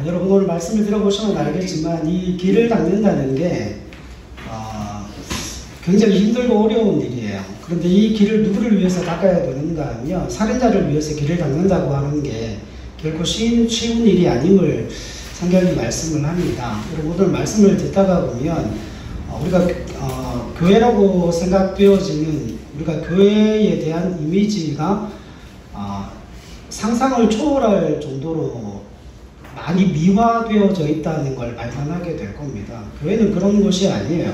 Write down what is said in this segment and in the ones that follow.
여러분 오늘 말씀을 들어보시면 알겠지만 이 길을 닦는다는 게 굉장히 힘들고 어려운 일이에요. 그런데 이 길을 누구를 위해서 닦아야 되는가 하면 살인자를 위해서 길을 닦는다고 하는 게 결코 쉬운 일이 아님을 성경이 말씀을 합니다. 그리고 오늘 말씀을 듣다가 보면 우리가 교회라고 생각되어지는 우리가 교회에 대한 이미지가 상상을 초월할 정도로 많이 미화되어져 있다는 걸 발견하게 될 겁니다. 교회는 그런 곳이 아니에요.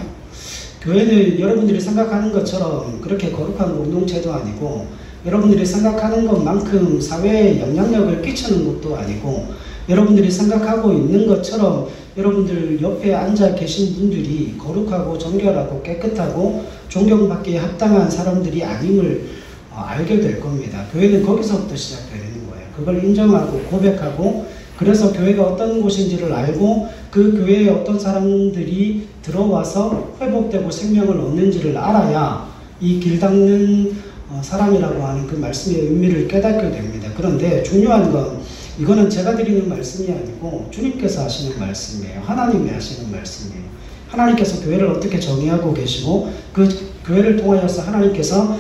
교회는 여러분들이 생각하는 것처럼 그렇게 거룩한 공동체도 아니고 여러분들이 생각하는 것만큼 사회에 영향력을 끼치는 것도 아니고 여러분들이 생각하고 있는 것처럼 여러분들 옆에 앉아 계신 분들이 거룩하고 정결하고 깨끗하고 존경받기에 합당한 사람들이 아님을 알게 될 겁니다. 교회는 거기서부터 시작되는 거예요. 그걸 인정하고 고백하고 그래서 교회가 어떤 곳인지를 알고 그 교회에 어떤 사람들이 들어와서 회복되고 생명을 얻는지를 알아야 이 길 닦는 사람이라고 하는 그 말씀의 의미를 깨닫게 됩니다. 그런데 중요한 건 이거는 제가 드리는 말씀이 아니고 주님께서 하시는 말씀이에요. 하나님이 하시는 말씀이에요. 하나님께서 교회를 어떻게 정의하고 계시고 그 교회를 통하여서 하나님께서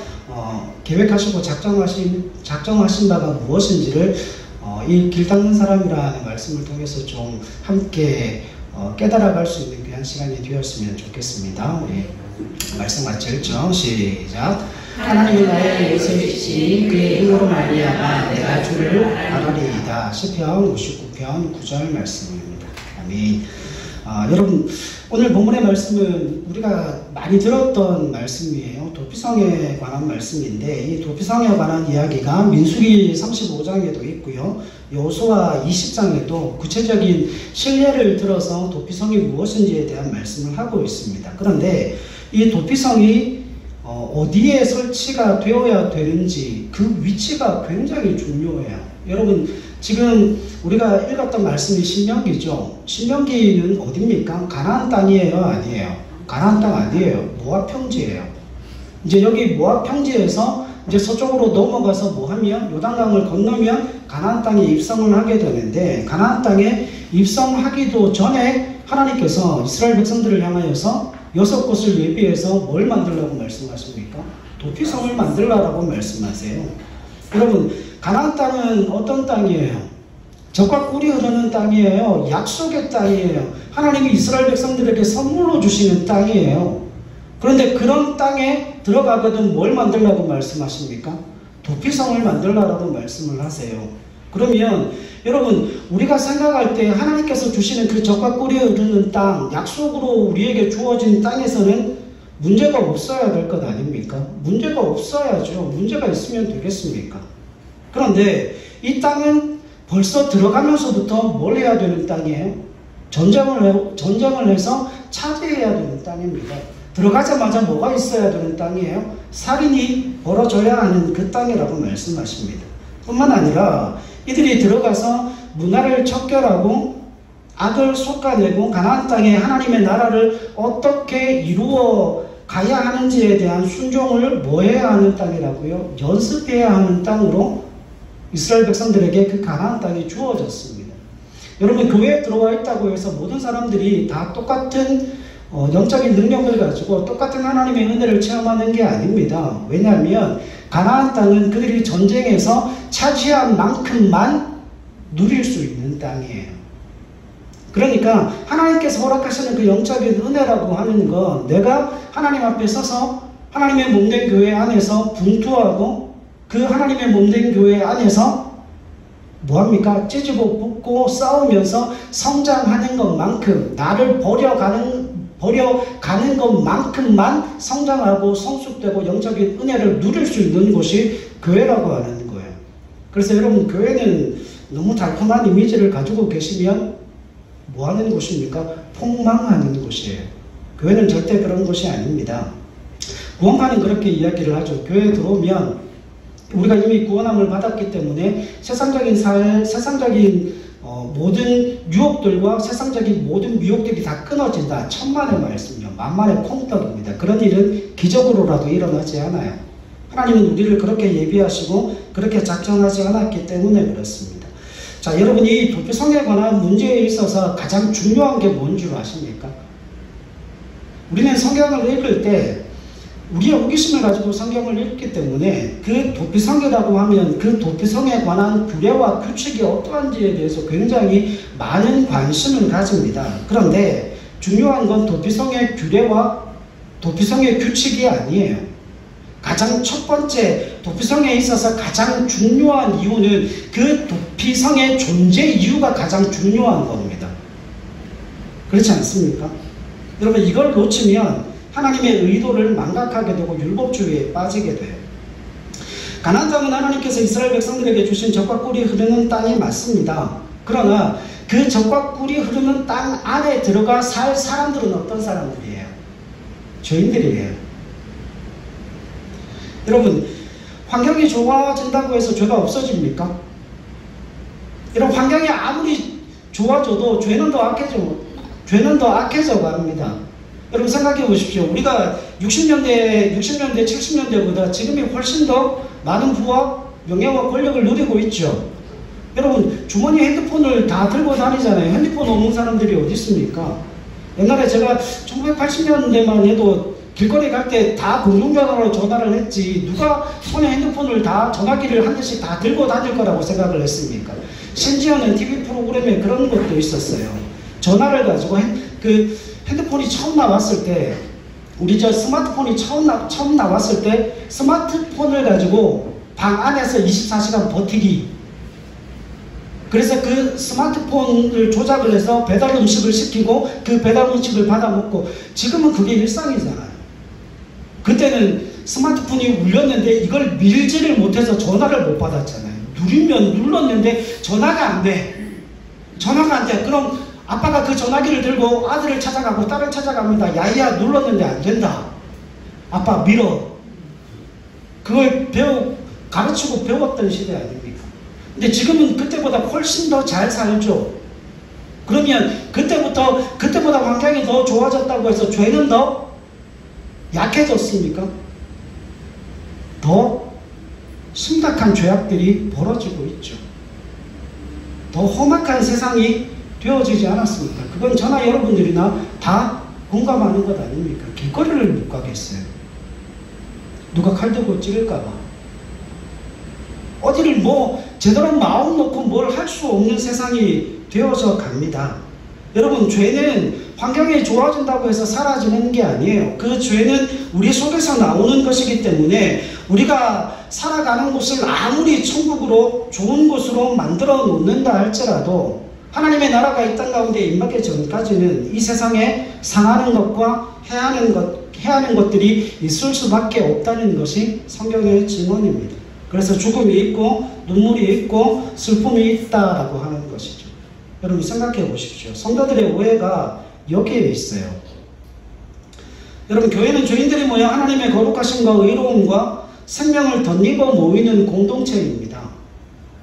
계획하시고 작정하신 바가 무엇인지를 이 길 닦는 사람이라는 말씀을 통해서 좀 함께 깨달아갈 수 있는 귀한 시간이 되었으면 좋겠습니다. 우리 말씀 같이 읽죠. 시작. 하나님이 나의 예수이시니 그의 힘으로 말미암아 내가 주를 알아리이다. 시편 59편 9절 말씀입니다. 아멘. 여러분 오늘 본문의 말씀은 우리가 많이 들었던 말씀이에요. 도피성에 관한 말씀인데 이 도피성에 관한 이야기가 민수기 35장에도 있고요. 여호수아 20장에도 구체적인 실례를 들어서 도피성이 무엇인지에 대한 말씀을 하고 있습니다. 그런데 이 도피성이 어디에 설치가 되어야 되는지 그 위치가 굉장히 중요해요. 여러분 지금 우리가 읽었던 말씀이 신명기죠. 신명기는 어디입니까? 가나안 땅이에요? 아니에요? 가나안 땅 아니에요. 모압 평지예요. 이제 여기 모압 평지에서 이제 서쪽으로 넘어가서 뭐하면 요단강을 건너면 가나안 땅에 입성을 하게 되는데 가나안 땅에 입성하기도 전에 하나님께서 이스라엘 백성들을 향하여서 6곳을 예비해서 뭘 만들라고 말씀하십니까? 도피성을 만들라고 말씀하세요. 여러분 가나안 땅은 어떤 땅이에요? 젖과 꿀이 흐르는 땅이에요. 약속의 땅이에요. 하나님이 이스라엘 백성들에게 선물로 주시는 땅이에요. 그런데 그런 땅에 들어가거든 뭘 만들라고 말씀하십니까? 도피성을 만들라고 말씀을 하세요. 그러면 여러분 우리가 생각할 때 하나님께서 주시는 그 젖과 꿀이 흐르는 땅, 약속으로 우리에게 주어진 땅에서는 문제가 없어야 될 것 아닙니까? 문제가 없어야죠. 문제가 있으면 되겠습니까? 그런데 이 땅은 벌써 들어가면서부터 뭘 해야 되는 땅이에요? 전쟁을 해서 차지해야 되는 땅입니다. 들어가자마자 뭐가 있어야 되는 땅이에요? 살인이 벌어져야 하는 그 땅이라고 말씀하십니다. 뿐만 아니라 이들이 들어가서 문화를 척결하고 악을 솎아내고 가나안 땅에 하나님의 나라를 어떻게 이루어 가야 하는지에 대한 순종을 뭐 해야 하는 땅이라고요? 연습해야 하는 땅으로 이스라엘 백성들에게 그 가나안 땅이 주어졌습니다. 여러분 교회에 들어와 있다고 해서 모든 사람들이 다 똑같은 영적인 능력을 가지고 똑같은 하나님의 은혜를 체험하는 게 아닙니다. 왜냐하면 가나안 땅은 그들이 전쟁에서 차지한 만큼만 누릴 수 있는 땅이에요. 그러니까 하나님께서 허락하시는 그 영적인 은혜라고 하는 건 내가 하나님 앞에 서서 하나님의 몸된 교회 안에서 분투하고 그 하나님의 몸된 교회 안에서 뭐합니까? 찌집어 붓고 싸우면서 성장하는 것만큼 나를 버려가는 것만큼만 성장하고 성숙되고 영적인 은혜를 누릴 수 있는 곳이 교회라고 하는 거예요. 그래서 여러분 교회는 너무 달콤한 이미지를 가지고 계시면 뭐 하는 곳입니까? 폭망하는 곳이에요. 교회는 절대 그런 곳이 아닙니다. 구원파는 그렇게 이야기를 하죠. 교회에 들어오면 우리가 이미 구원함을 받았기 때문에 세상적인 모든 유혹들과 세상적인 모든 미혹들이 다 끊어진다. 천만의 말씀이요. 만만의 콩떡입니다. 그런 일은 기적으로라도 일어나지 않아요. 하나님은 우리를 그렇게 예비하시고 그렇게 작정하지 않았기 때문에 그렇습니다. 자, 여러분 이 도피성에 관한 문제에 있어서 가장 중요한 게 뭔 줄 아십니까? 우리는 성경을 읽을 때 우리의 호기심을 가지고 성경을 읽기 때문에 그 도피성이라고 하면 그 도피성에 관한 규례와 규칙이 어떠한지에 대해서 굉장히 많은 관심을 가집니다. 그런데 중요한 건 도피성의 규례와 도피성의 규칙이 아니에요. 가장 첫 번째 도피성에 있어서 가장 중요한 이유는 그 도피성의 존재 이유가 가장 중요한 겁니다. 그렇지 않습니까? 여러분 이걸 놓치면 하나님의 의도를 망각하게 되고 율법주의에 빠지게 돼요. 가나안 땅은 하나님께서 이스라엘 백성들에게 주신 젖과 꿀이 흐르는 땅이 맞습니다. 그러나 그 젖과 꿀이 흐르는 땅 안에 들어가 살 사람들은 어떤 사람들이에요? 죄인들이에요. 여러분 환경이 좋아진다고 해서 죄가 없어집니까? 여러분 환경이 아무리 좋아져도 죄는 더 악해져 갑니다. 여러분 생각해 보십시오. 우리가 60년대, 70년대보다 지금이 훨씬 더 많은 부와 명예와 권력을 누리고 있죠. 여러분 주머니 핸드폰을 다 들고 다니잖아요. 핸드폰 없는 사람들이 어디 있습니까? 옛날에 제가 1980년대만 해도 길거리 갈 때 다 공중전화로 전화를 했지 누가 손에 핸드폰을 다 전화기를 한 대씩 다 들고 다닐 거라고 생각을 했습니까? 심지어는 TV 프로그램에 그런 것도 있었어요. 전화를 가지고 핸드폰이 처음 나왔을 때 우리 스마트폰이 처음 나왔을 때 스마트폰을 가지고 방 안에서 24시간 버티기. 그래서 그 스마트폰을 조작을 해서 배달 음식을 시키고 그 배달 음식을 받아 먹고 지금은 그게 일상이잖아요. 그때는 스마트폰이 울렸는데 이걸 밀지를 못해서 전화를 못 받았잖아요. 눌렀는데 전화가 안 돼. 그럼 아빠가 그 전화기를 들고 아들을 찾아가고 딸을 찾아갑니다. 야야 눌렀는데 안 된다. 아빠 밀어. 그걸 가르치고 배웠던 시대 아닙니까? 근데 지금은 그때보다 훨씬 더 잘 살죠. 그러면 그때보다 환경이 더 좋아졌다고 해서 죄는 더 약해졌습니까? 더 심각한 죄악들이 벌어지고 있죠. 더 험악한 세상이 되어지지 않았습니까? 그건 저나 여러분들이나 다 공감하는 것 아닙니까? 길거리를 못 가겠어요. 누가 칼 들고 찌를까봐. 어디를 제대로 마음 놓고 뭘 할 수 없는 세상이 되어져 갑니다. 여러분 죄는 환경이 좋아진다고 해서 사라지는 게 아니에요. 그 죄는 우리 속에서 나오는 것이기 때문에 우리가 살아가는 곳을 아무리 천국으로 좋은 곳으로 만들어 놓는다 할지라도 하나님의 나라가 이 땅 가운데 임하기 전까지는 이 세상에 상하는 것과 해하는 것들이 있을 수밖에 없다는 것이 성경의 증언입니다. 그래서 죽음이 있고 눈물이 있고 슬픔이 있다라고 하는 것이죠. 여러분 생각해 보십시오. 성도들의 오해가 여기에 있어요. 여러분 교회는 죄인들이 모여 하나님의 거룩하심과 의로움과 생명을 덧입어 모이는 공동체입니다.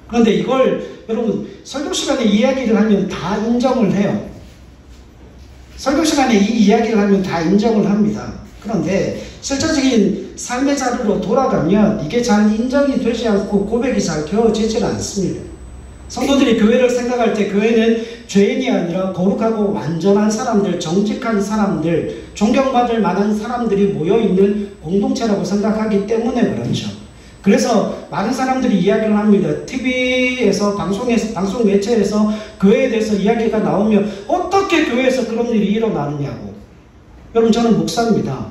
그런데 이걸 여러분 설교 시간에 이야기를 하면 다 인정을 해요. 설교 시간에 이 이야기를 하면 다 인정을 합니다. 그런데 실제적인 삶의 자리로 돌아가면 이게 잘 인정이 되지 않고 고백이 잘 되어지질 않습니다. 성도들이 교회를 생각할 때 교회는 죄인이 아니라 거룩하고 완전한 사람들, 정직한 사람들, 존경받을 만한 사람들이 모여있는 공동체라고 생각하기 때문에 그렇죠. 그래서 많은 사람들이 이야기를 합니다. TV에서 방송 매체에서 교회에 대해서 이야기가 나오면 어떻게 교회에서 그런 일이 일어나느냐고. 여러분 저는 목사입니다.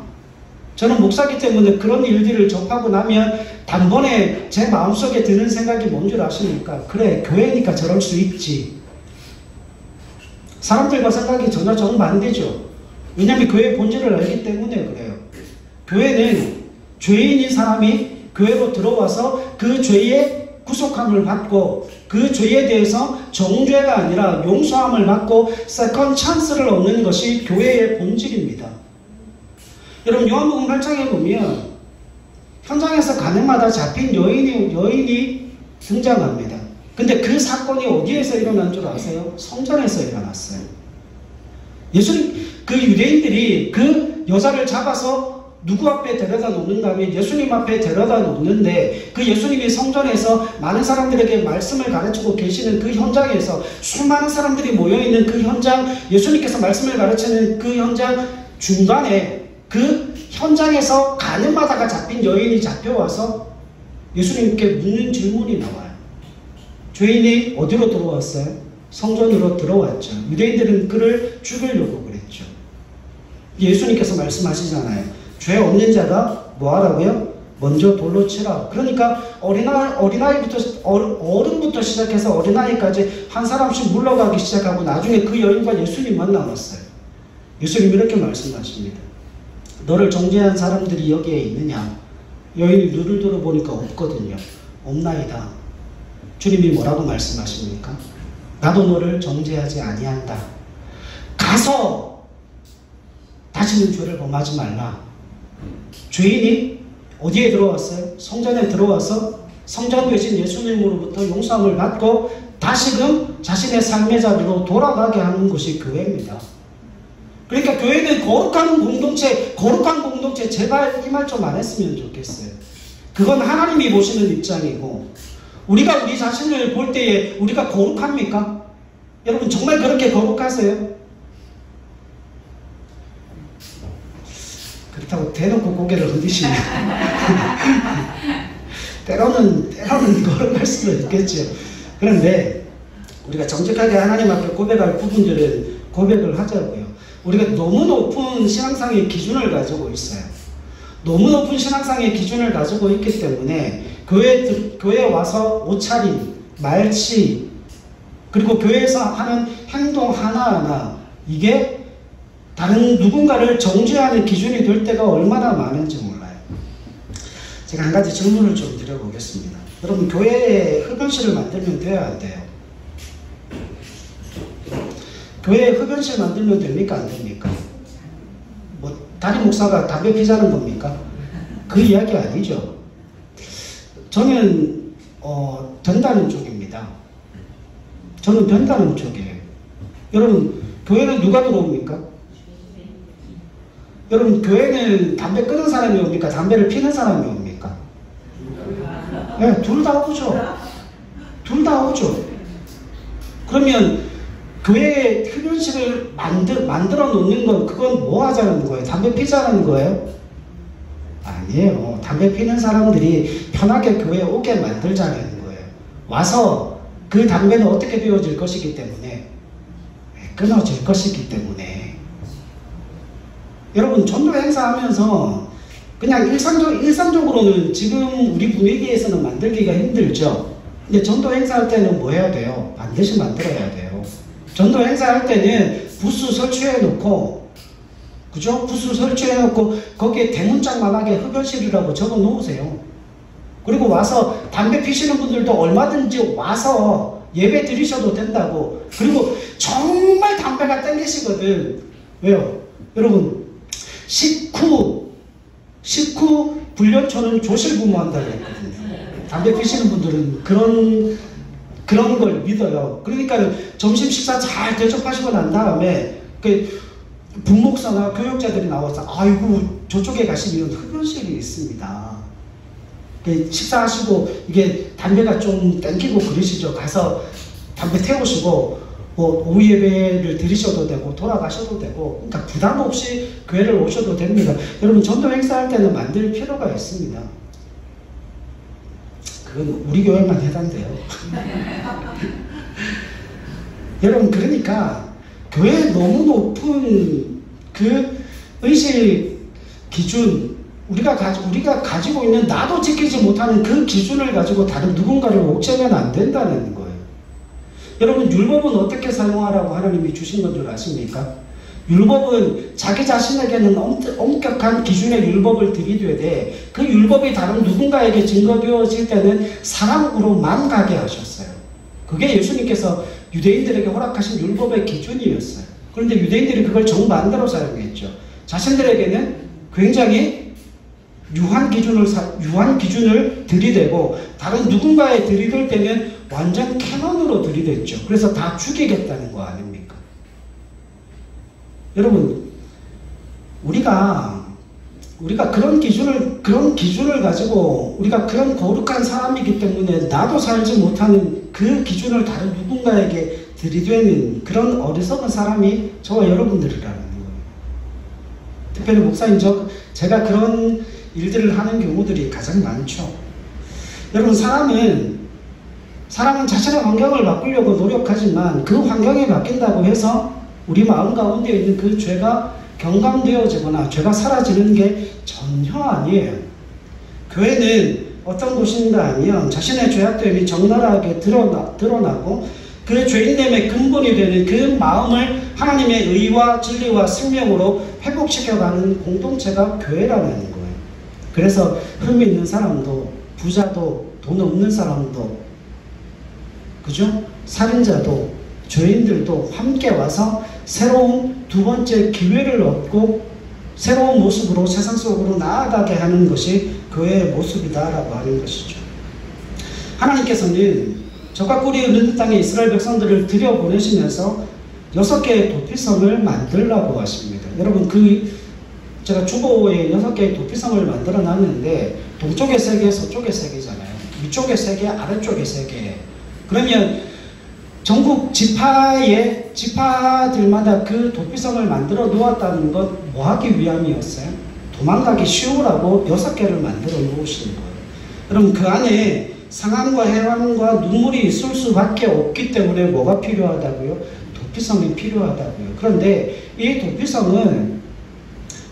저는 목사이기 때문에 그런 일들을 접하고 나면 단번에 제 마음속에 드는 생각이 뭔 줄 아십니까? 그래 교회니까 저럴 수 있지. 사람들과 생각이 전혀 정반대죠. 왜냐하면 교회의 본질을 알기 때문에 그래요. 교회는 죄인인 사람이 교회로 들어와서 그 죄의 구속함을 받고 그 죄에 대해서 정죄가 아니라 용서함을 받고 세컨 찬스를 얻는 것이 교회의 본질입니다. 여러분 요한복음 8장에 보면 현장에서 가늠하다 잡힌 여인이 등장합니다. 근데 그 사건이 어디에서 일어난 줄 아세요? 성전에서 일어났어요. 그 유대인들이 그 여자를 잡아서 누구 앞에 데려다 놓는가 하면 예수님 앞에 데려다 놓는데, 그 예수님이 성전에서 많은 사람들에게 말씀을 가르치고 계시는 그 현장에서 수많은 사람들이 모여있는 그 현장, 예수님께서 말씀을 가르치는 그 현장 중간에 그 현장에서 가늠하다가 잡힌 여인이 잡혀와서 예수님께 묻는 질문이 나와요. 죄인이 어디로 들어왔어요? 성전으로 들어왔죠. 유대인들은 그를 죽이려고 그랬죠. 예수님께서 말씀하시잖아요. 죄 없는 자가 뭐 하라고요? 먼저 돌로 치라. 그러니까 어른부터 시작해서 어린아이까지 한 사람씩 물러가기 시작하고 나중에 그 여인과 예수님만 남았어요. 예수님이 이렇게 말씀하십니다. 너를 정죄한 사람들이 여기에 있느냐? 여인이 눈을 들어보니까 없거든요. 없나이다. 주님이 뭐라고 말씀하십니까? 나도 너를 정죄하지 아니한다. 가서 다시는 죄를 범하지 말라. 죄인이 어디에 들어왔어요? 성전에 들어와서 성전 되신 예수님으로부터 용서함을 받고 다시금 자신의 삶의 자리로 돌아가게 하는 것이 교회입니다. 그러니까 교회는 거룩한 공동체 제발 이 말 좀 안 했으면 좋겠어요. 그건 하나님이 보시는 입장이고, 우리가 우리 자신을 볼 때에 우리가 거룩합니까? 여러분 정말 그렇게 거룩하세요? 그렇다고 대놓고 고개를 흔드시면 때로는 거룩할 수도 있겠죠. 그런데 우리가 정직하게 하나님 앞에 고백할 부분들은 고백을 하자고요. 우리가 너무 높은 신앙상의 기준을 가지고 있어요. 너무 높은 신앙상의 기준을 가지고 있기 때문에 교회에 와서 옷차림, 말치, 그리고 교회에서 하는 행동 하나하나, 이게 다른 누군가를 정죄하는 기준이 될 때가 얼마나 많은지 몰라요. 제가 한 가지 질문을 좀 드려보겠습니다. 여러분, 교회에 흡연실을 만들면 돼야 안 돼요? 교회에 흡연실 만들면 됩니까? 안 됩니까? 뭐 담임 목사가 담배 피자는 겁니까? 그 이야기 아니죠. 저는 된다는 쪽입니다. 저는 된다는 쪽이에요. 여러분, 교회는 누가 들어옵니까? 여러분, 교회는 담배 끊는 사람이 옵니까? 담배를 피는 사람이 옵니까? 네, 둘 다 오죠. 둘 다 오죠. 그러면 교회에 흡연실을 만들어 놓는 건, 그건 뭐 하자는 거예요? 담배 피자는 거예요? 아니에요. 담배 피는 사람들이 편하게 교회에 오게 만들자는 거예요. 와서 그 담배는 어떻게 피워질 것이기 때문에, 끊어질 것이기 때문에. 여러분, 전도 행사하면서 그냥 일상적으로는 지금 우리 분위기에서는 만들기가 힘들죠. 근데 전도 행사할 때는 뭐 해야 돼요? 반드시 만들어야 돼요. 전도 행사할 때는 부스 설치해놓고, 그죠? 부스 설치해놓고 거기에 대문짝만하게 흡연실이라고 적어 놓으세요. 그리고 와서 담배 피시는 분들도 얼마든지 와서 예배 드리셔도 된다고. 그리고 정말 담배가 땡기시거든. 왜요? 여러분, 식후 불련초는 조실부모한다고 했거든요. 담배 피시는 분들은 그런 걸 믿어요. 그러니까 점심 식사 잘 대접하시고 난 다음에 그 분목사나 교육자들이 나와서, 아이고 저쪽에 가시면 흡연실이 있습니다. 식사하시고 이게 담배가 좀 땡기고 그러시죠. 가서 담배 태우시고 뭐 오후 예배를 드리셔도 되고 돌아가셔도 되고, 그러니까 부담 없이 교회를 오셔도 됩니다. 여러분, 전도 행사할 때는 만들 필요가 있습니다. 그건 우리 교회만 해당돼요. 여러분, 그러니까 교회에 너무 높은 그 의식 기준, 우리가 가지고 있는, 나도 지키지 못하는 그 기준을 가지고 다른 누군가를 옥죄면 안 된다는 거예요. 여러분, 율법은 어떻게 사용하라고 하나님이 주신 건 줄 아십니까? 율법은 자기 자신에게는 엄격한 기준의 율법을 들이되되, 그 율법이 다른 누군가에게 증거되어질 때는 사랑으로만 가게 하셨어요. 그게 예수님께서 유대인들에게 허락하신 율법의 기준이었어요. 그런데 유대인들이 그걸 정반대로 사용했죠. 자신들에게는 굉장히 유한 기준을 들이대고, 다른 누군가에 들이댈 때는 완전 캐논으로 들이댔죠. 그래서 다 죽이겠다는 거 아닙니까? 여러분, 우리가 우리가 그런 기준을 가지고 우리가 그런 거룩한 사람이기 때문에 나도 살지 못하는 그 기준을 다른 누군가에게 들이대는 그런 어리석은 사람이 저와 여러분들이라는 거예요. 특별히 목사님 제가 그런 일들을 하는 경우들이 가장 많죠. 여러분, 사람은 자신의 환경을 바꾸려고 노력하지만 그 환경이 바뀐다고 해서 우리 마음 가운데 있는 그 죄가 경감되어지거나 죄가 사라지는 게 전혀 아니에요. 교회는 어떤 곳인가 하면 자신의 죄악됨이 적나라하게 드러나고 그 죄인됨의 근본이 되는 그 마음을 하나님의 의와 진리와 생명으로 회복시켜가는 공동체가 교회라는 거예요. 그래서 흠 있는 사람도 부자도 돈 없는 사람도 그죠? 살인자도 죄인들도 함께 와서 새로운 두 번째 기회를 얻고 새로운 모습으로 세상 속으로 나아가게 하는 것이 교회의 모습이다라고 하는 것이죠. 하나님께서는 적과 꿀이 흐르는 땅에 이스라엘 백성들을 들여보내시면서 6개의 도피성을 만들라고 하십니다. 여러분, 제가 주보에 6개의 도피성을 만들어 놨는데 동쪽에 3개, 서쪽에 3개잖아요. 위쪽에 3개, 아래쪽에 3개. 그러면 전국 지파들마다 그 도피성을 만들어 놓았다는 것 뭐 하기 위함이었어요? 도망가기 쉬우라고 6개를 만들어 놓으시는 거예요. 여러분, 그 안에 상함과 해함과 눈물이 있을 수밖에 없기 때문에 뭐가 필요하다고요? 도피성이 필요하다고요. 그런데 이 도피성은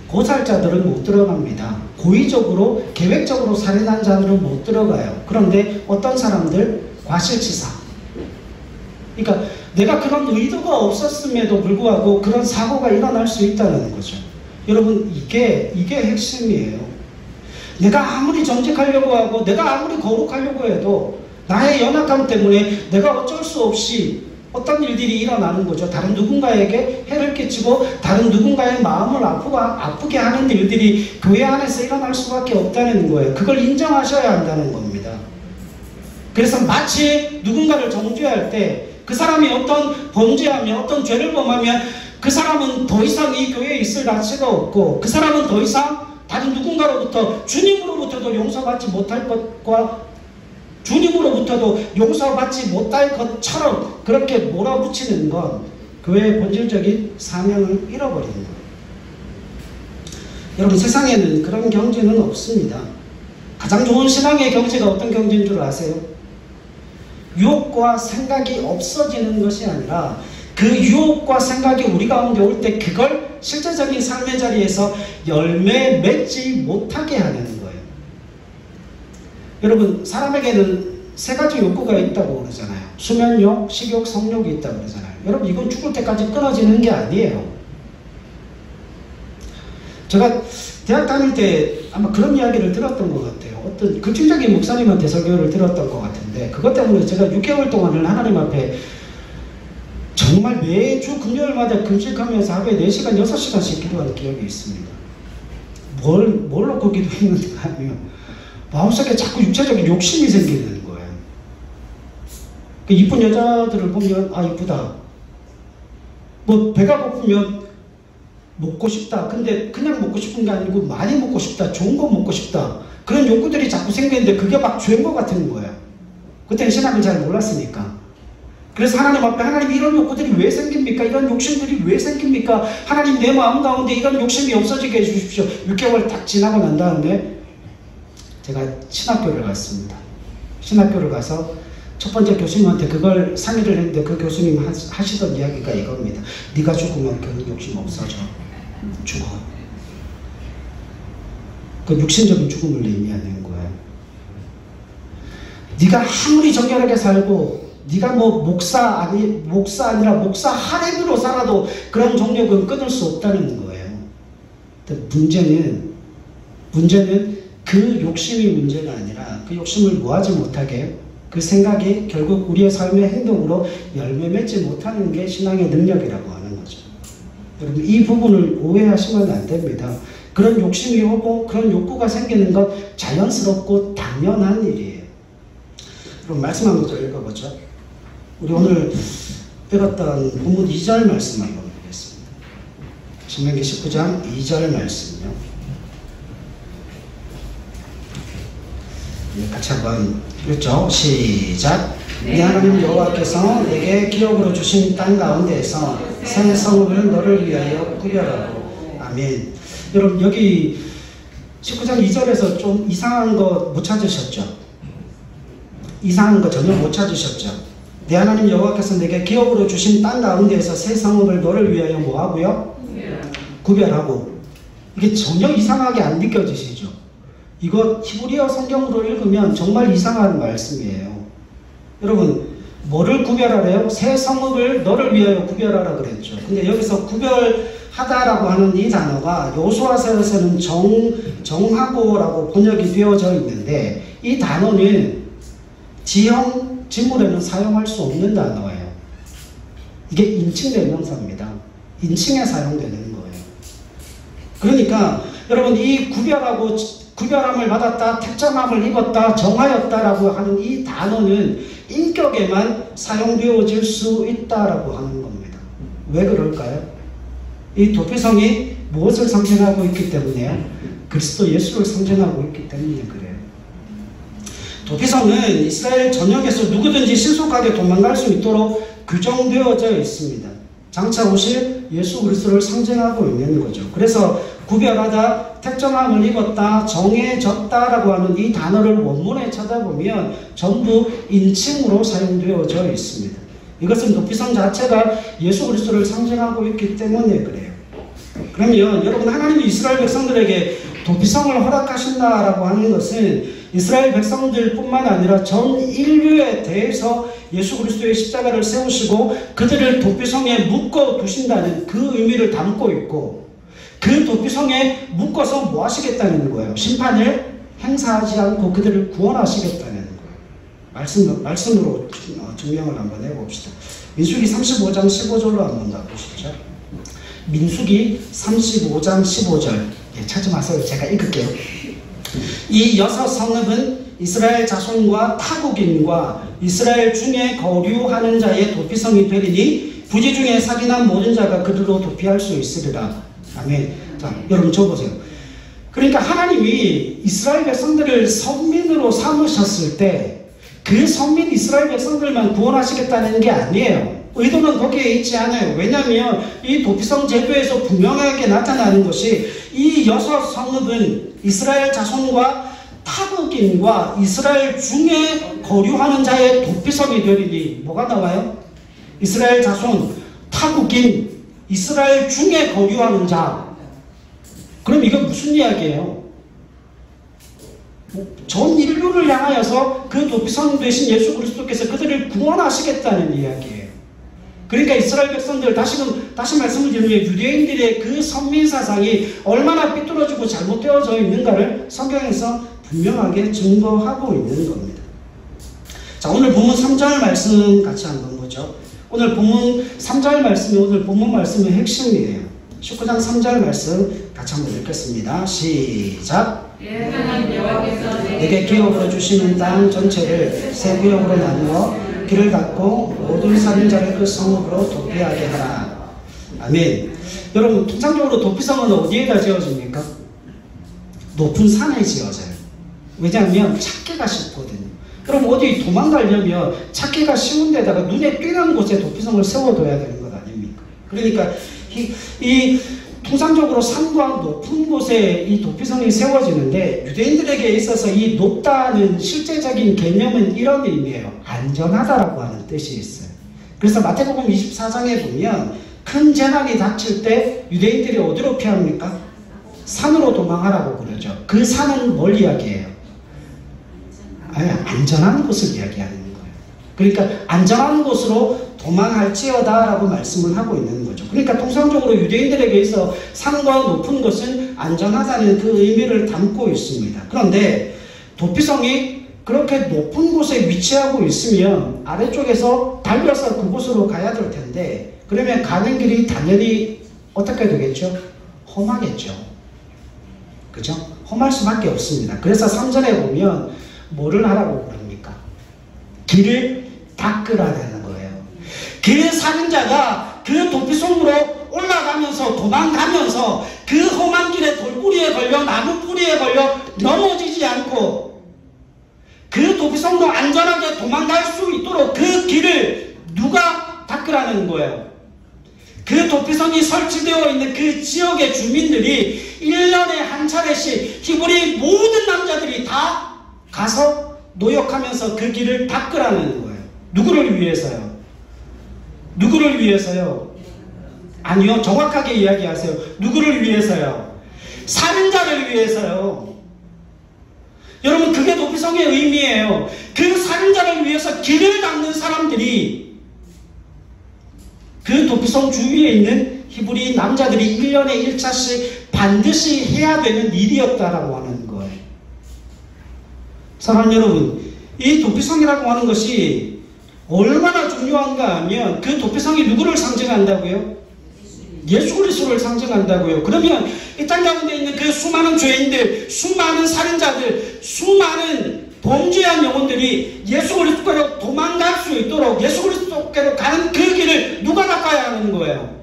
고살자들은 못 들어갑니다. 고의적으로 계획적으로 살인한 자들은 못 들어가요. 그런데 어떤 사람들? 과실치사. 그러니까 내가 그런 의도가 없었음에도 불구하고 그런 사고가 일어날 수 있다는 거죠. 여러분, 이게 핵심이에요. 내가 아무리 정직하려고 하고 내가 아무리 거룩하려고 해도 나의 연약함 때문에 내가 어쩔 수 없이 어떤 일들이 일어나는 거죠. 다른 누군가에게 해를 끼치고 다른 누군가의 마음을 아프게 하는 일들이 교회 안에서 일어날 수밖에 없다는 거예요. 그걸 인정하셔야 한다는 겁니다. 그래서 마치 누군가를 정죄할 때 그 사람이 어떤 범죄하며 어떤 죄를 범하면 그 사람은 더 이상 이 교회에 있을 가치가 없고 그 사람은 더 이상 다른 누군가로부터 주님으로부터도 용서받지 못할 것과 주님으로부터도 용서받지 못할 것처럼 그렇게 몰아붙이는 건 교회의 본질적인 사명을 잃어버리는 거예요. 여러분, 세상에는 그런 경제는 없습니다. 가장 좋은 신앙의 경제가 어떤 경제인 줄 아세요? 유혹과 생각이 없어지는 것이 아니라 그 유혹과 생각이 우리 가운데 올 때 그걸 실제적인 삶의 자리에서 열매 맺지 못하게 하는 거예요. 여러분, 사람에게는 3가지 욕구가 있다고 그러잖아요. 수면욕, 식욕, 성욕이 있다고 그러잖아요. 여러분, 이건 죽을 때까지 끊어지는 게 아니에요. 제가 대학 다닐 때 아마 그런 이야기를 들었던 것 같아요. 어떤 극진적인 목사님한테 설교를 들었던 것 같은데 그것 때문에 제가 6개월 동안을 하나님 앞에 정말 매주 금요일마다 금식하면서 하루에 4시간, 6시간씩 기도하는 기억이 있습니다. 뭘 놓고 기도했는가 하면 마음속에 자꾸 육체적인 욕심이 생기는 거예요. 그 이쁜 여자들을 보면 아, 이쁘다. 뭐 배가 고프면 먹고 싶다. 근데 그냥 먹고 싶은 게 아니고 많이 먹고 싶다. 좋은 거 먹고 싶다. 그런 욕구들이 자꾸 생기는데 그게 막 죄인 것 같은 거예요. 그때는 신앙을 잘 몰랐으니까. 그래서 하나님 앞에 하나님 이런 욕구들이 왜 생깁니까? 이런 욕심들이 왜 생깁니까? 하나님 내 마음 가운데 이런 욕심이 없어지게 해주십시오. 6개월 딱 지나고 난 다음에 제가 신학교를 갔습니다. 신학교를 가서 첫 번째 교수님한테 그걸 상의를 했는데 그 교수님 하시던 이야기가 이겁니다. 네가 죽으면 그 욕심 없어져. 죽어. 그 육신적인 죽음을 의미하는 거예요. 네가 아무리 정결하게 살고 네가 뭐 목사 아니라 목사 할애비로 살아도 그런 정욕은 끊을 수 없다는 거예요. 문제는 그 욕심이 문제가 아니라 그 욕심을 모하지 못하게 그 생각이 결국 우리의 삶의 행동으로 열매 맺지 못하는 게 신앙의 능력이라고 하는 거죠. 여러분, 이 부분을 오해하시면 안 됩니다. 그런 욕심이 오고 그런 욕구가 생기는 건 자연스럽고 당연한 일이에요. 그럼 말씀 한 구절 읽어보죠. 우리 오늘 읽었던 본문 2절 말씀 한번 보겠습니다. 신명기 19장 2절 말씀요. 같이 한번 읽죠. 시작. 네 하나님 여호와께서 내게 기업으로 주신 땅 가운데에서 새 성읍을 너를 위하여 구별하고. 아멘. 여러분 여기 19장 2절에서 좀 이상한 거 못 찾으셨죠? 이상한 거 전혀 못 찾으셨죠? 내 하나님 여호와께서 내게 기업으로 주신 땅 가운데에서 새 성읍을 너를 위하여 뭐하고요? 구별하고. 이게 전혀 이상하게 안 느껴지시죠? 이거 히브리어 성경으로 읽으면 정말 이상한 말씀이에요. 여러분 뭐를 구별하래요? 새 성읍을 너를 위하여 구별하라 그랬죠. 근데 여기서 구별하다라고 하는 이 단어가 요수아서에서는 정하고라고 번역이 되어져 있는데, 이 단어는 지형 지물에는 사용할 수 없는 단어예요. 이게 인칭대명사입니다. 인칭에 사용되는 거예요. 그러니까 여러분 이 구별함을 받았다, 택정함을 입었다, 정하였다라고 하는 이 단어는 인격에만 사용되어질 수 있다라고 하는 겁니다. 왜 그럴까요? 이 도피성이 무엇을 상징하고 있기 때문에요? 그리스도 예수를 상징하고 있기 때문에 그래요. 도피성은 이스라엘 전역에서 누구든지 신속하게 도망갈 수 있도록 규정되어져 있습니다. 장차 오실 예수 그리스도를 상징하고 있는 거죠. 그래서 구별하다, 택정함을 입었다, 정해졌다라고 하는 이 단어를 원문에 찾아보면 전부 인칭으로 사용되어져 있습니다. 이것은 도피성 자체가 예수 그리스도를 상징하고 있기 때문에 그래요. 그러면 여러분 하나님이 이스라엘 백성들에게 도피성을 허락하신다라고 하는 것은 이스라엘 백성들 뿐만 아니라 전 인류에 대해서 예수 그리스도의 십자가를 세우시고 그들을 도피성에 묶어 두신다는 그 의미를 담고 있고, 그 도피성에 묶어서 뭐 하시겠다는 거예요? 심판을 행사하지 않고 그들을 구원하시겠다는 거예요. 말씀으로 증명을 한번 해봅시다. 민수기 35장 15절로 한번 가보시죠. 민수기 35장 15절. 찾지 마세요. 제가 읽을게요. 이 6 성읍은 이스라엘 자손과 타국인과 이스라엘 중에 거류하는 자의 도피성이 되리니 부지 중에 살인한 모든 자가 그들로 도피할 수 있으리라. 아멘. 자, 여러분 적어보세요. 그러니까 하나님이 이스라엘 백성들을 선민으로 삼으셨을 때 그 선민 이스라엘 백성들만 구원하시겠다는 게 아니에요. 의도는 거기에 있지 않아요. 왜냐하면 이 도피성 제도에서 분명하게 나타나는 것이 이 6 성읍은 이스라엘 자손과 타국인과 이스라엘 중에 거류하는 자의 도피성이 되리니 뭐가 나와요? 이스라엘 자손, 타국인, 이스라엘 중에 거류하는 자. 그럼 이건 무슨 이야기예요? 전 인류를 향하여서 그 도피성 되신 예수 그리스도께서 그들을 구원하시겠다는 이야기예요. 그러니까 이스라엘 백성들, 다시 말씀을 드리면 유대인들의 그 선민사상이 얼마나 삐뚤어지고 잘못되어져 있는가를 성경에서 분명하게 증거하고 있는 겁니다. 자, 오늘 본문 3절 말씀 같이 한번 보죠. 오늘 본문 3절 말씀이 오늘 본문 말씀의 핵심이에요. 19장 3절 말씀 같이 한번 읽겠습니다. 시작. 내게 기업으로 주시는 땅 전체를 세 구역으로 나누어 길을 닫고 모든 살인자를 그 성읍으로 도피하게 하라. 아멘. 여러분 통상적으로 도피성은 어디에다 지어집니까? 높은 산에 지어져요. 왜냐하면 찾기가 쉽거든요. 여러분 어디 도망가려면 찾기가 쉬운 데다가 눈에 띄는 곳에 도피성을 세워둬야 되는 것 아닙니까? 그러니까 이 통상적으로 산과 높은 곳에 이 도피성이 세워지는데, 유대인들에게 있어서 이 높다는 실제적인 개념은 이런 의미예요. 안전하다라고 하는 뜻이 있어요. 그래서 마태복음 24장에 보면 큰 재난이 닥칠 때 유대인들이 어디로 피합니까? 산으로 도망하라고 그러죠. 그 산은 뭘 이야기해요? 안전한 곳을 이야기하는 거예요. 그러니까 안전한 곳으로 도망할지어다 라고 말씀을 하고 있는 거죠. 그러니까 통상적으로 유대인들에게 있어 산과 높은 곳은 안전하다는 그 의미를 담고 있습니다. 그런데 도피성이 그렇게 높은 곳에 위치하고 있으면 아래쪽에서 달려서 그곳으로 가야 될 텐데, 그러면 가는 길이 당연히 어떻게 되겠죠? 험하겠죠. 그죠? 험할 수밖에 없습니다. 그래서 3절에 보면 뭐를 하라고 그럽니까? 길을 닦으라는 거예요. 그 살인자가 그 도피성으로 올라가면서 도망가면서 그 험한 길에 돌뿌리에 걸려 나무 뿌리에 걸려 넘어지지 않고 그 도피성으로 안전하게 도망갈 수 있도록 그 길을 누가 닦으라는 거예요? 그 도피성이 설치되어 있는 그 지역의 주민들이 1년에 한 차례씩 히브리 모든 남자들이 다 가서 노역하면서 그 길을 닦으라는 거예요. 누구를 위해서요? 누구를 위해서요? 아니요, 정확하게 이야기하세요. 누구를 위해서요? 살인자를 위해서요. 여러분, 그게 도피성의 의미예요. 그 살인자를 위해서 길을 닦는 사람들이 그 도피성 주위에 있는 히브리 남자들이 1년에 1차씩 반드시 해야 되는 일이었다라고 하는 거예요. 사랑하는 여러분, 이 도피성이라고 하는 것이 얼마나 중요한가 하면 그 도피성이 누구를 상징한다고요? 예수 그리스도를 상징한다고요. 그러면 이 땅 가운데 있는 그 수많은 죄인들, 수많은 살인자들, 수많은 범죄한 영혼들이 예수 그리스도께로 도망갈 수 있도록 예수 그리스도께로 가는 그 길을 누가 닦아야 하는 거예요?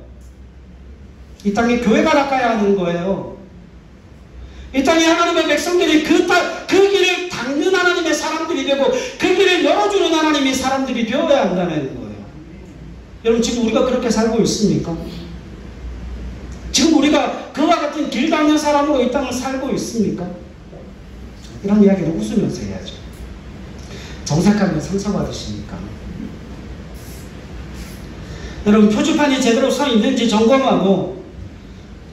이 땅에 교회가 닦아야 하는 거예요. 이 땅에 하나님의 백성들이 그 길을 닦는 하나님의 사람들이 되고 그 길을 열어주는 하나님의 사람들이 되어야 한다는 거예요. 여러분, 지금 우리가 그렇게 살고 있습니까? 지금 우리가 그와 같은 길 닦는 사람으로 이 땅을 살고 있습니까? 이런 이야기를 웃으면서 해야죠. 정색하면 상처받으시니까. 여러분, 표지판이 제대로 서 있는지 점검하고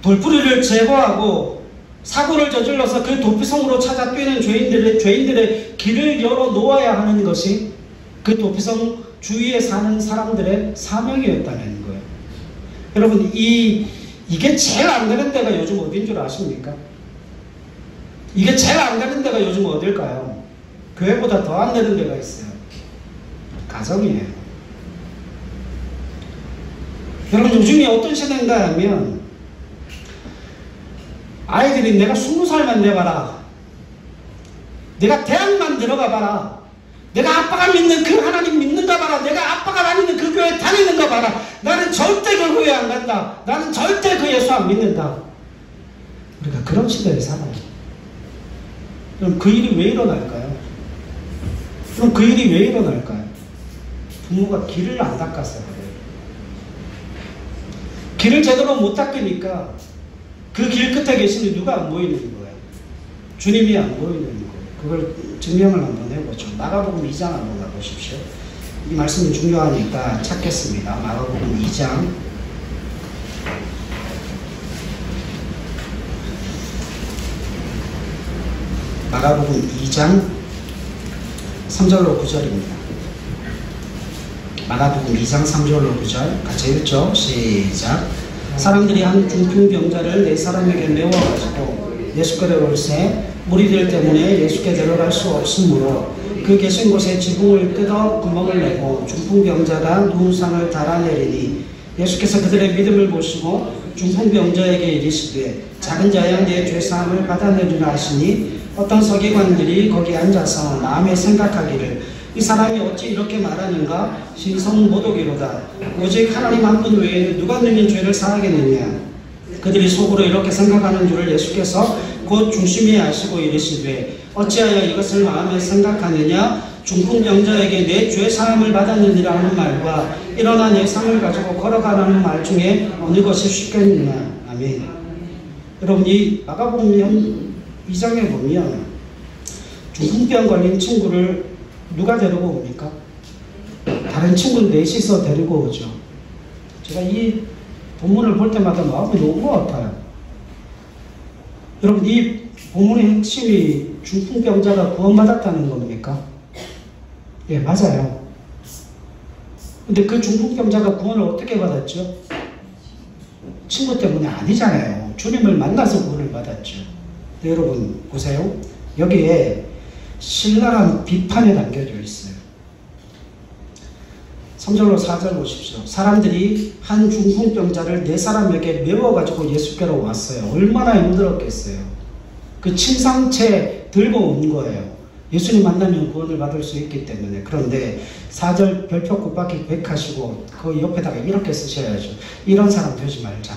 돌뿌리를 제거하고 사고를 저질러서 그 도피성으로 찾아 뛰는 죄인들의 길을 열어 놓아야 하는 것이 그 도피성 주위에 사는 사람들의 사명이었다는 거예요. 여러분, 이게 제일 안 되는 데가 요즘 어딘 줄 아십니까? 이게 제일 안 되는 데가 요즘 어딜까요? 교회보다 더 안 되는 데가 있어요. 가정이에요. 여러분, 요즘이 어떤 시대인가 하면 아이들이 내가 20살만 돼봐라, 내가 대학만 들어가 봐라, 내가 아빠가 믿는 그 하나님 믿는가 봐라, 내가 아빠가 다니는 그 교회 다니는가 봐라, 나는 절대 그 교회 안 간다, 나는 절대 그 예수 안 믿는다. 우리가 그런 시대에 살아요. 그럼 그 일이 왜 일어날까요? 그럼 그 일이 왜 일어날까요? 부모가 길을 안 닦아서 그래요. 길을 제대로 못 닦으니까 그 길 끝에 계시는 누가 안 보이는 거예요? 주님이 안 보이는 거예요. 그걸 증명을 한번 해보죠. 마가복음 2장 한번 가보십시오. 이 말씀이 중요하니까 찾겠습니다. 마가복음 2장. 마가복음 2장 3절로 9절입니다. 마가복음 2장 3절로 9절 같이 읽죠. 시작. 사람들이 한 중풍병자를 네 사람에게 메워가지고 예수께로 올세 무리들 때문에 예수께 데려갈 수 없으므로 그 계신 곳에 지붕을 뜯어 구멍을 내고 중풍병자가 누운 상을 달아내리니 예수께서 그들의 믿음을 보시고 중풍병자에게 이르시되 작은 자야 내 죄사함을 받아내리라 하시니 어떤 서기관들이 거기 앉아서 마음에 생각하기를 이 사람이 어찌 이렇게 말하는가? 신성모독이로다. 오직 하나님 한 분 외에는 누가 너희 죄를 사하겠느냐? 그들이 속으로 이렇게 생각하는 줄을 예수께서 곧 중심에 아시고 이르시되 어찌하여 이것을 마음에 생각하느냐? 중풍병자에게 내 죄 사함을 받았느니라 하는 말과 일어나 내 상을 가지고 걸어가라는 말 중에 어느 것이 쉽겠느냐? 아멘. 여러분, 이 마가복음 2장에 보면 중풍병 걸린 친구를 누가 데리고 옵니까? 다른 친구 넷이서 데리고 오죠. 제가 이 본문을 볼 때마다 마음이 너무 아파요. 여러분, 이 본문의 핵심이 중풍병자가 구원받았다는 겁니까? 예, 맞아요. 근데 그 중풍병자가 구원을 어떻게 받았죠? 친구 때문에 아니잖아요. 주님을 만나서 구원을 받았죠. 네, 여러분 보세요. 여기에 신랄한 비판이 담겨져 있어요. 3절로 4절 보십시오. 사람들이 한 중풍병자를 네 사람에게 메워가지고 예수께로 왔어요. 얼마나 힘들었겠어요. 그 침상채 들고 온 거예요. 예수님 만나면 구원을 받을 수 있기 때문에. 그런데 4절 별표 곱박이 100하시고 그 옆에다가 이렇게 쓰셔야죠. 이런 사람 되지 말자.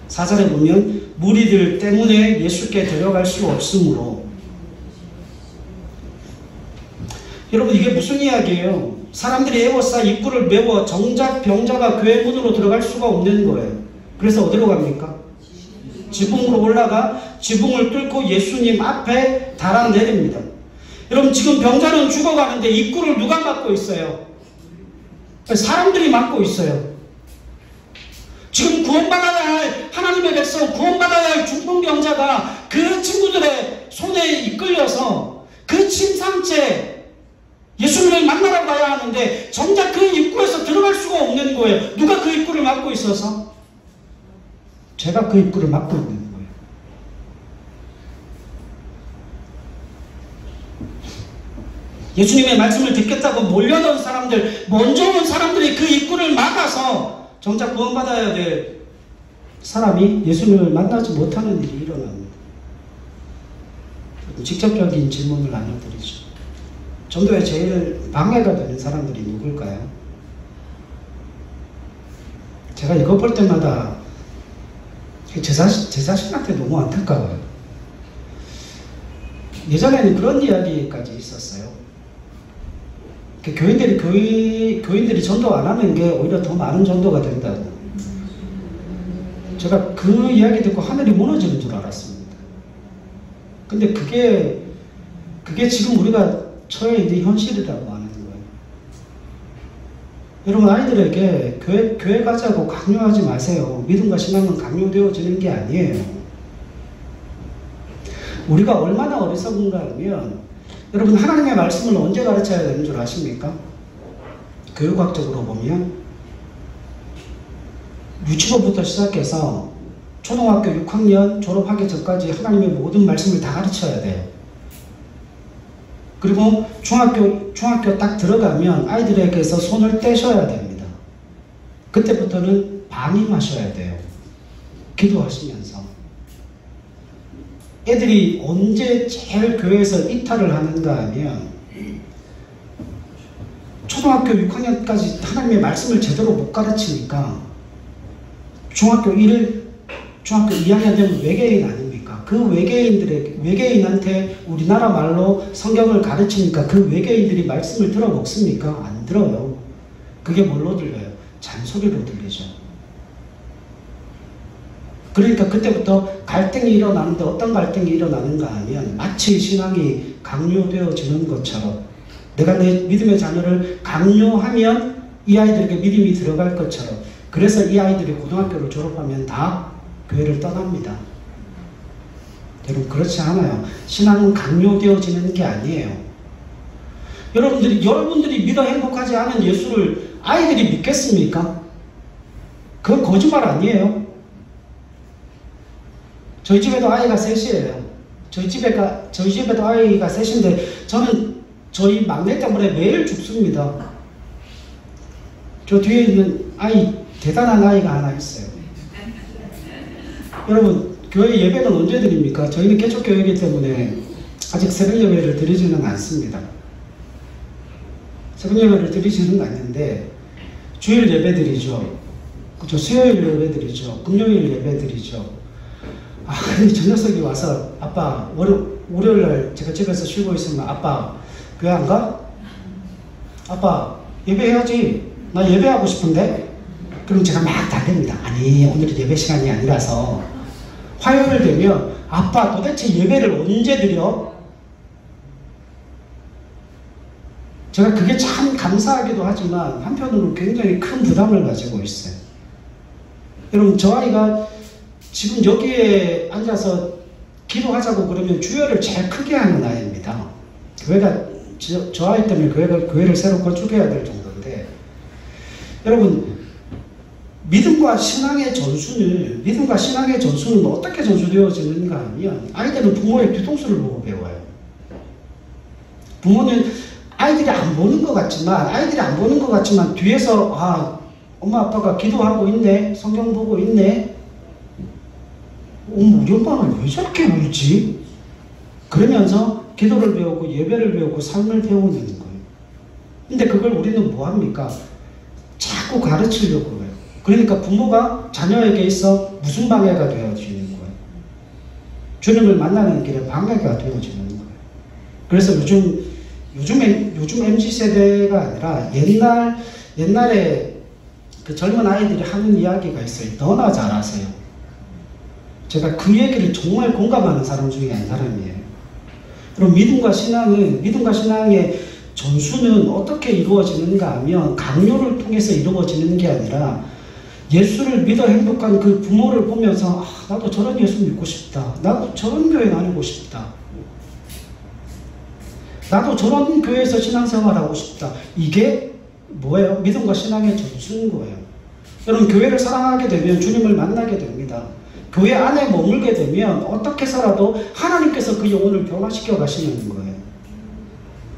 4절에 보면 무리들 때문에 예수께 데려갈 수 없으므로 여러분 이게 무슨 이야기예요? 사람들이 에워싸 입구를 메워 정작 병자가 교회 문으로 들어갈 수가 없는 거예요. 그래서 어디로 갑니까? 지붕으로 올라가 지붕을 뚫고 예수님 앞에 달아내립니다. 여러분 지금 병자는 죽어가는데 입구를 누가 막고 있어요? 사람들이 막고 있어요. 지금 구원받아야 할 하나님의 백성, 구원받아야 할 중풍병자가 그 친구들의 손에 이끌려서 그 침상째 예수님을 만나러 가야 하는데 정작 그 입구에서 들어갈 수가 없는 거예요. 누가 그 입구를 막고 있어서? 제가 그 입구를 막고 있는 거예요. 예수님의 말씀을 듣겠다고 몰려던 사람들, 먼저 온 사람들이 그 입구를 막아서 정작 구원받아야 될 사람이 예수님을 만나지 못하는 일이 일어납니다. 직접적인 질문을 나눠드리죠. 전도에 제일 방해가 되는 사람들이 누굴까요? 제가 이거 볼 때마다 제 자신한테 너무 안타까워요. 예전에는 그런 이야기까지 있었어요. 교인들이 전도 안 하는 게 오히려 더 많은 전도가 된다고. 제가 그 이야기 듣고 하늘이 무너지는 줄 알았습니다. 근데 그게 지금 우리가 처해 있는 현실이라고 하는 거예요. 여러분 아이들에게 교회 가자고 강요하지 마세요. 믿음과 신앙은 강요되어지는 게 아니에요. 우리가 얼마나 어리석은가 하면 여러분 하나님의 말씀을 언제 가르쳐야 되는 줄 아십니까? 교육학적으로 보면 유치원부터 시작해서 초등학교 6학년 졸업하기 전까지 하나님의 모든 말씀을 다 가르쳐야 돼요. 그리고 중학교 딱 들어가면 아이들에게서 손을 떼셔야 됩니다. 그때부터는 방임하셔야 돼요. 기도하시면서. 애들이 언제 제일 교회에서 이탈을 하는가 하면 초등학교 6학년까지 하나님의 말씀을 제대로 못 가르치니까 중학교 2학년 되면 외계인 아닙니까? 그 외계인한테 우리나라 말로 성경을 가르치니까 그 외계인들이 말씀을 들어먹습니까? 안 들어요. 그게 뭘로 들려요? 잔소리로 들리죠. 그러니까 그때부터 갈등이 일어나는데 어떤 갈등이 일어나는가 하면 마치 신앙이 강요되어지는 것처럼 내가 내 믿음의 자녀를 강요하면 이 아이들에게 믿음이 들어갈 것처럼 그래서 이 아이들이 고등학교를 졸업하면 다 교회를 떠납니다. 여러분 그렇지 않아요. 신앙은 강요되어지는 게 아니에요. 여러분들이 믿어 행복하지 않은 예수를 아이들이 믿겠습니까? 그건 거짓말 아니에요. 저희 집에도 아이가 셋이에요. 저희 집에도 아이가 셋인데 저는 저희 막내 때문에 매일 죽습니다. 저 뒤에 있는 대단한 아이가 하나 있어요. 여러분 교회 예배는 언제 드립니까? 저희는 개척교회이기 때문에 아직 새벽 예배를 드리지는 않습니다. 새벽 예배를 드리지는 않는데 주일 예배 드리죠. 그죠? 수요일 예배 드리죠. 금요일 예배 드리죠. 근데 저 녀석이 와서 아빠 월요일날 제가 집에서 쉬고 있으면 아빠 교회 안 가? 아빠 예배해야지. 나 예배하고 싶은데? 그럼 제가 막 달립니다. 아니 오늘은 예배 시간이 아니라서 화요일 되면 아빠 도대체 예배를 언제 드려? 제가 그게 참 감사하기도 하지만 한편으로 굉장히 큰 부담을 가지고 있어요. 여러분 저 아이가 지금 여기에 앉아서 기도하자고 그러면 주여를 제일 크게 하는 아이입니다. 교회가 저 아이 때문에 교회를 새로 건축해야 될 정도인데 여러분 믿음과 신앙의 전수는 어떻게 전수되어지는가 하면 아이들은 부모의 뒤통수를 보고 배워요. 부모는 아이들이 안 보는 것 같지만 뒤에서 엄마 아빠가 기도하고 있네, 성경 보고 있네. 우리 엄마는 왜 저렇게 울지? 그러면서 기도를 배우고 예배를 배우고 삶을 배우는 거예요. 근데 그걸 우리는 뭐합니까? 자꾸 가르치려고 해요. 그러니까 부모가 자녀에게 있어 무슨 방해가 되어지는 거예요? 주님을 만나는 길에 방해가 되어지는 거예요. 그래서 요즘 MZ세대가 아니라 옛날에 그 젊은 아이들이 하는 이야기가 있어요. 너나 잘하세요. 제가 그 얘기를 정말 공감하는 사람 중에 한 사람이에요. 그럼 믿음과 신앙의 전수는 어떻게 이루어지는가 하면 강요를 통해서 이루어지는 게 아니라 예수를 믿어 행복한 그 부모를 보면서 나도 저런 예수 믿고 싶다. 나도 저런 교회 다니고 싶다. 나도 저런 교회에서 신앙생활하고 싶다. 이게 뭐예요? 믿음과 신앙의 전수인 거예요. 여러분, 교회를 사랑하게 되면 주님을 만나게 됩니다. 교회 안에 머물게 되면 어떻게 살아도 하나님께서 그 영혼을 변화시켜 가시는 거예요.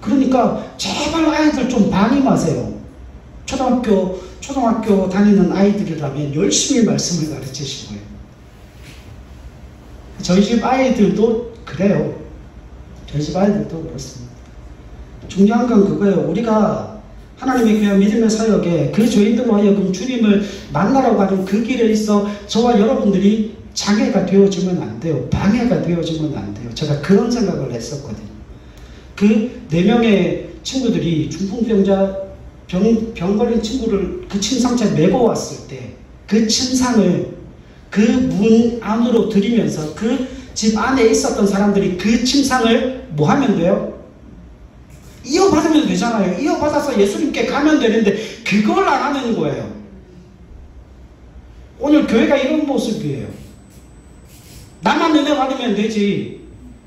그러니까 제발 아이들 좀 방임하세요. 초등학교 다니는 아이들이라면 열심히 말씀을 가르치시고요. 저희 집 아이들도 그래요. 저희 집 아이들도 그렇습니다. 중요한 건 그거예요. 우리가 하나님의 귀한 믿음의 사역에 그 죄인들로 하여금 주님을 만나라고 하는 그 길에 있어 저와 여러분들이 장애가 되어지면 안 돼요. 방해가 되어지면 안 돼요. 제가 그런 생각을 했었거든요. 그 4명의 친구들이 중풍병자 병 걸린 친구를 그 침상차에 메고 왔을 때 그 침상을 그 문 안으로 들이면서 그 집 안에 있었던 사람들이 그 침상을 뭐 하면 돼요? 이어받으면 되잖아요. 이어받아서 예수님께 가면 되는데 그걸 안 하는 거예요. 오늘 교회가 이런 모습이에요. 나만 은혜 받으면 되지.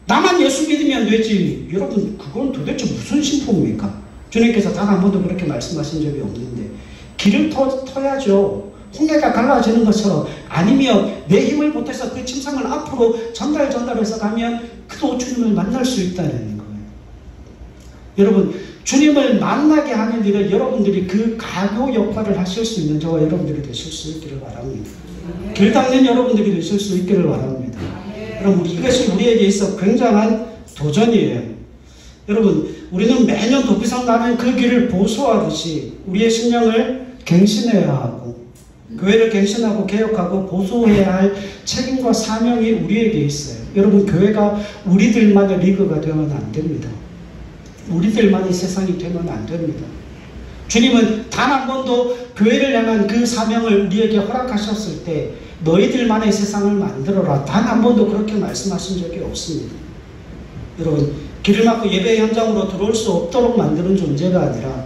나만 예수 믿으면 되지. 여러분, 그건 도대체 무슨 신품입니까? 주님께서 단 한 번도 그렇게 말씀하신 적이 없는데 길을 터야죠. 홍해가 갈라지는 것처럼. 아니면 내 힘을 보태서 그 침상을 앞으로 전달해서 가면 그도 주님을 만날 수 있다는 거예요. 여러분, 주님을 만나게 하는 일은 여러분들이 그 가교 역할을 하실 수 있는 저와 여러분들이 되실 수 있기를 바랍니다. 길 닦는 여러분들이 되실 수 있기를 바랍니다. 여러분, 이것이 우리에게 있어 굉장한 도전이에요. 여러분, 우리는 매년 도피성 가는 그 길을 보수하듯이 우리의 신령을 갱신해야 하고 교회를 갱신하고 개혁하고 보수해야 할 책임과 사명이 우리에게 있어요. 여러분, 교회가 우리들만의 리그가 되면 안 됩니다. 우리들만의 세상이 되면 안 됩니다. 주님은 단 한 번도 교회를 향한 그 사명을 우리에게 허락하셨을 때 너희들만의 세상을 만들어라. 단 한 번도 그렇게 말씀하신 적이 없습니다. 여러분, 길을 막고 예배 현장으로 들어올 수 없도록 만드는 존재가 아니라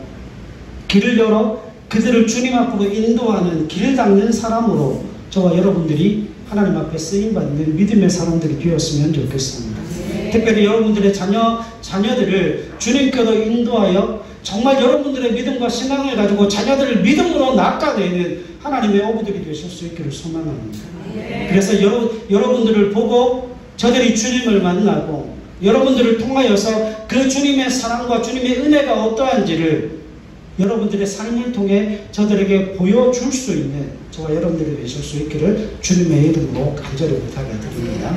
길을 열어 그들을 주님 앞으로 인도하는 길 닦는 사람으로 저와 여러분들이 하나님 앞에 쓰임받는 믿음의 사람들이 되었으면 좋겠습니다. 특별히 여러분들의 자녀들을 주님께로 인도하여 정말 여러분들의 믿음과 신앙을 가지고 자녀들을 믿음으로 낚아내는 하나님의 어부들이 되실 수 있기를 소망합니다. 그래서 여러분들을 보고 저들이 주님을 만나고 여러분들을 통하여서 그 주님의 사랑과 주님의 은혜가 어떠한지를 여러분들의 삶을 통해 저들에게 보여줄 수 있는 저와 여러분들이 되실 수 있기를 주님의 이름으로 간절히 부탁을 드립니다.